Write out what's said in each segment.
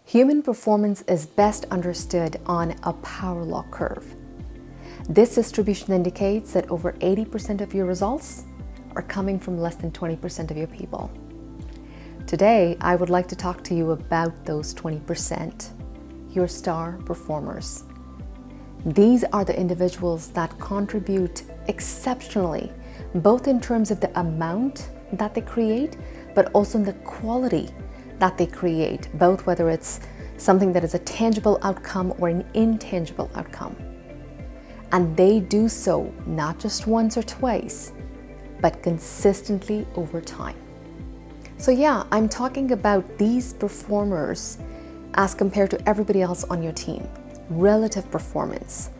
Human performance is best understood on a power law curve. This distribution indicates that over 80% of your results are coming from less than 20% of your people. Today, I would like to talk to you about those 20%, your star performers. These are the individuals that contribute exceptionally, both in terms of the amount that they create, but also in the quality that they create, both whether it's something that is a tangible outcome or an intangible outcome. And they do so not just once or twice, but consistently over time. So yeah, I'm talking about these performers as compared to everybody else on your team, relative performance.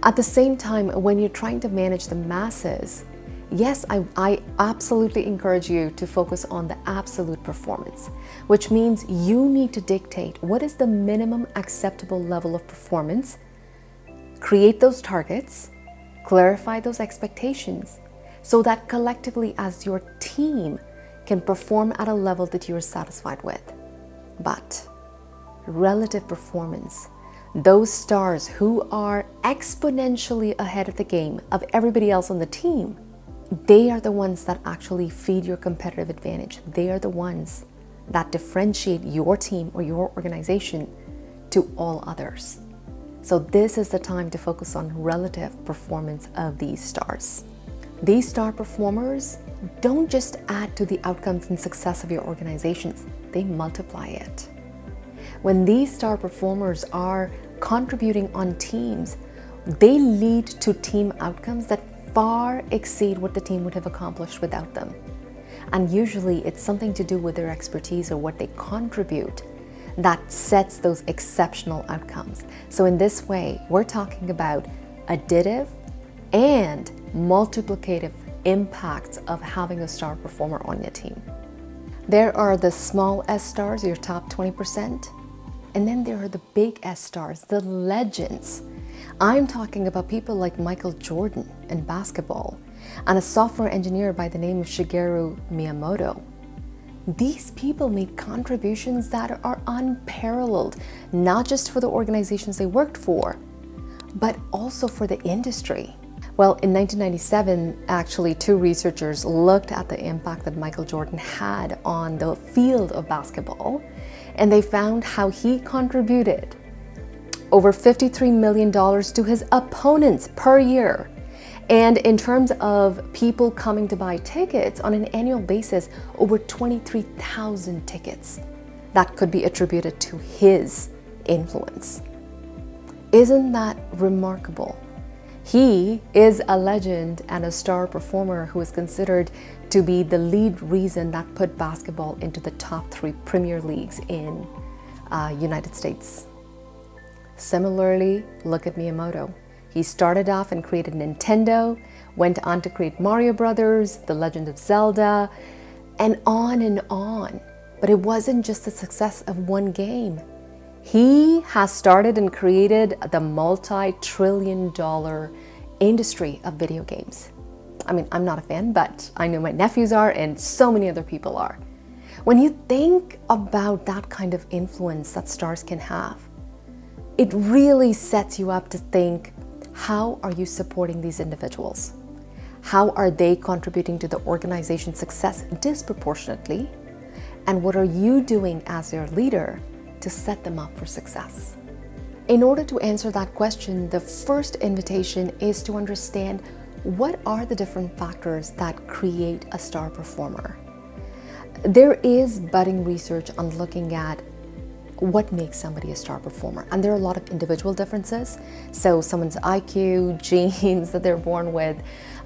At the same time, when you're trying to manage the masses, yes, I absolutely encourage you to focus on the absolute performance, which means you need to dictate what is the minimum acceptable level of performance, create those targets, clarify those expectations, so that collectively as your team can perform at a level that you're satisfied with. But relative performance, those stars who are exponentially ahead of the game of everybody else on the team, they are the ones that actually feed your competitive advantage. They are the ones that differentiate your team or your organization to all others. So this is the time to focus on relative performance of these stars. These star performers don't just add to the outcomes and success of your organizations, they multiply it. When these star performers are contributing on teams, they lead to team outcomes that far exceed what the team would have accomplished without them. And usually it's something to do with their expertise or what they contribute that sets those exceptional outcomes. So in this way, we're talking about additive and multiplicative impacts of having a star performer on your team. There are the small S stars, your top 20%, and then there are the big S stars, the legends. I'm talking about people like Michael Jordan in basketball and a software engineer by the name of Shigeru Miyamoto. These people made contributions that are unparalleled, not just for the organizations they worked for, but also for the industry. Well, in 1997, actually, two researchers looked at the impact that Michael Jordan had on the field of basketball, and they found how he contributed over $53 million to his opponents per year. And in terms of people coming to buy tickets on an annual basis, over 23,000 tickets that could be attributed to his influence. Isn't that remarkable? He is a legend and a star performer who is considered to be the lead reason that put basketball into the top 3 premier leagues in United States. Similarly, look at Miyamoto. He started off and created Nintendo, went on to create Mario Brothers, The Legend of Zelda, and on and on. But it wasn't just the success of one game. He has started and created the multi-trillion-dollar industry of video games. I mean, I'm not a fan, but I know my nephews are and so many other people are. When you think about that kind of influence that stars can have, it really sets you up to think, how are you supporting these individuals? How are they contributing to the organization's success disproportionately? And what are you doing as their leader to set them up for success? In order to answer that question, the first invitation is to understand what are the different factors that create a star performer. There is budding research on looking at what makes somebody a star performer, and there are a lot of individual differences. So someone's IQ, genes that they're born with,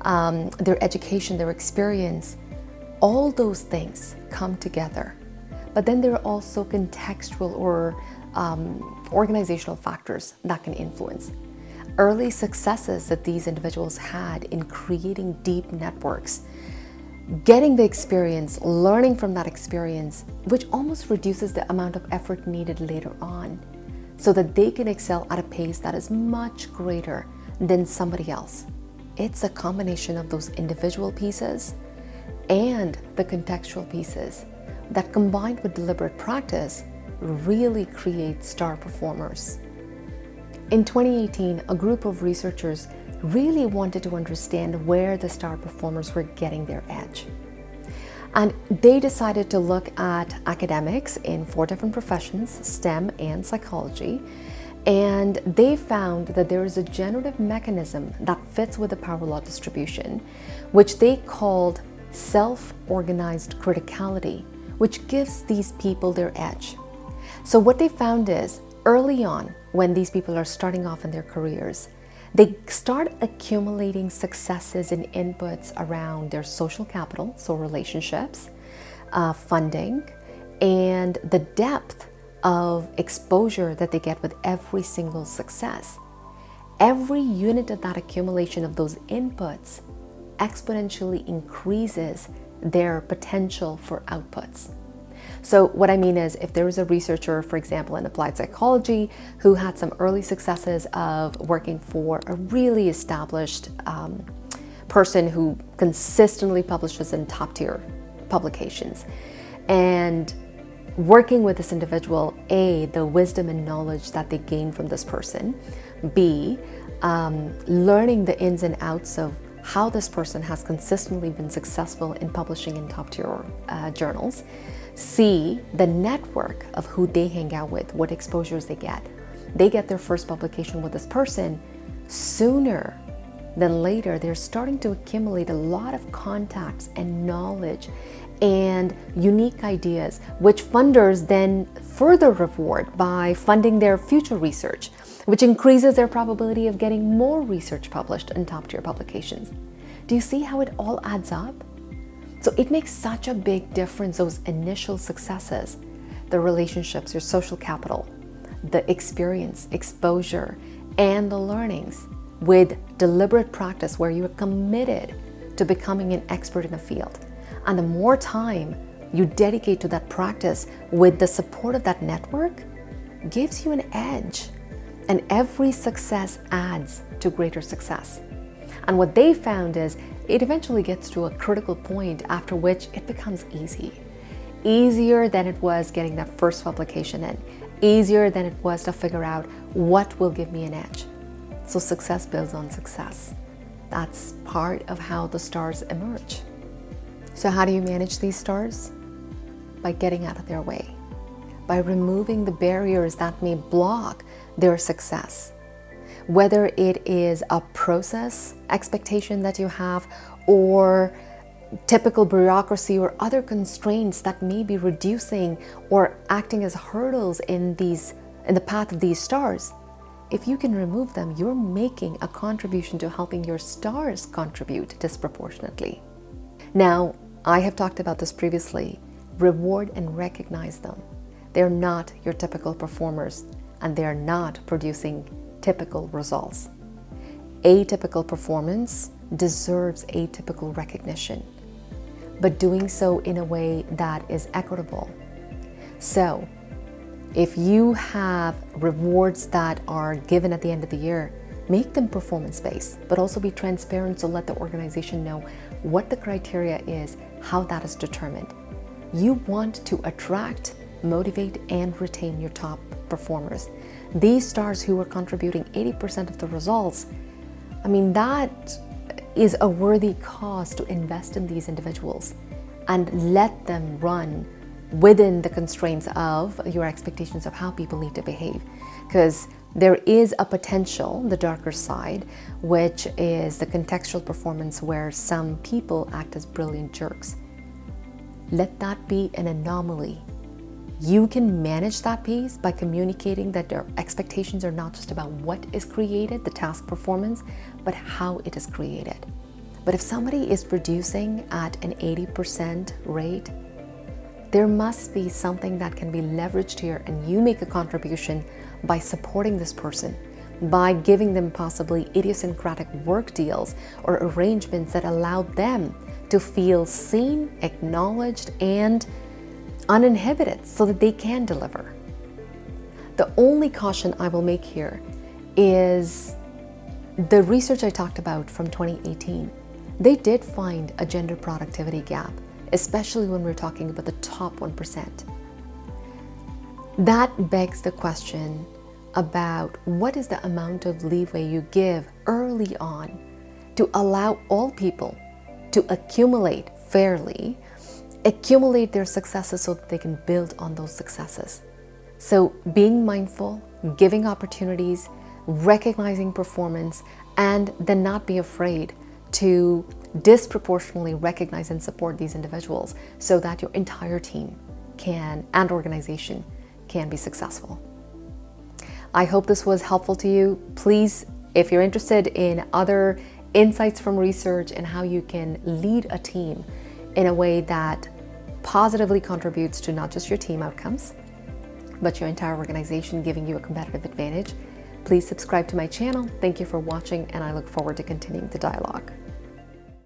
their education, their experience, all those things come together. But then there are also contextual or organizational factors that can influence. Early successes that these individuals had in creating deep networks, getting the experience, learning from that experience, which almost reduces the amount of effort needed later on, so that they can excel at a pace that is much greater than somebody else. It's a combination of those individual pieces and the contextual pieces that, combined with deliberate practice, really create star performers? In 2018, a group of researchers really wanted to understand where the star performers were getting their edge. And they decided to look at academics in 4 different professions, STEM and psychology, and they found that there is a generative mechanism that fits with the power law distribution, which they called self-organized criticality, which gives these people their edge. So what they found is, early on, when these people are starting off in their careers, they start accumulating successes and inputs around their social capital, so relationships, funding, and the depth of exposure that they get with every single success. Every unit of that accumulation of those inputs exponentially increases their potential for outputs. So what I mean is, if there is a researcher, for example, in applied psychology, who had some early successes of working for a really established person who consistently publishes in top tier publications, and working with this individual, A, the wisdom and knowledge that they gain from this person, B, learning the ins and outs of how this person has consistently been successful in publishing in top tier journals, C, the network of who they hang out with, what exposures they get. They get their first publication with this person. Sooner than later, they're starting to accumulate a lot of contacts and knowledge and unique ideas, which funders then further reward by funding their future research, which increases their probability of getting more research published in top tier publications. Do you see how it all adds up? So it makes such a big difference, those initial successes, the relationships, your social capital, the experience, exposure, and the learnings with deliberate practice where you are committed to becoming an expert in a field. And the more time you dedicate to that practice with the support of that network gives you an edge. And every success adds to greater success. And what they found is it eventually gets to a critical point after which it becomes easy. Easier than it was getting that first publication in. Easier than it was to figure out what will give me an edge. So success builds on success. That's part of how the stars emerge. So how do you manage these stars? By getting out of their way. By removing the barriers that may block their success. Whether it is a process expectation that you have, or typical bureaucracy or other constraints that may be reducing or acting as hurdles in the path of these stars, if you can remove them, you're making a contribution to helping your stars contribute disproportionately. Now, I have talked about this previously. Reward and recognize them. They're not your typical performers, and they're not producing typical results. Atypical performance deserves atypical recognition, but doing so in a way that is equitable. So, if you have rewards that are given at the end of the year, make them performance-based, but also be transparent, so let the organization know what the criteria is, how that is determined. You want to attract, motivate, and retain your top performers. These stars who are contributing 80% of the results, I mean, that is a worthy cause to invest in these individuals and let them run within the constraints of your expectations of how people need to behave. Because there is a potential, the darker side, which is the contextual performance where some people act as brilliant jerks. Let that be an anomaly. You can manage that piece by communicating that their expectations are not just about what is created, the task performance, but how it is created. But if somebody is producing at an 80% rate, there must be something that can be leveraged here, and you make a contribution by supporting this person, by giving them possibly idiosyncratic work deals or arrangements that allow them to feel seen, acknowledged, and uninhibited so that they can deliver. The only caution I will make here is the research I talked about from 2018. They did find a gender productivity gap, especially when we're talking about the top 1%. That begs the question about what is the amount of leeway you give early on to allow all people to accumulate fairly, accumulate their successes so that they can build on those successes. So being mindful, giving opportunities, recognizing performance, and then not be afraid to disproportionately recognize and support these individuals so that your entire team and organization can be successful. I hope this was helpful to you. Please, if you're interested in other insights from research and how you can lead a team in a way that positively contributes to not just your team outcomes, but your entire organization, giving you a competitive advantage, please subscribe to my channel. Thank you for watching, and I look forward to continuing the dialogue.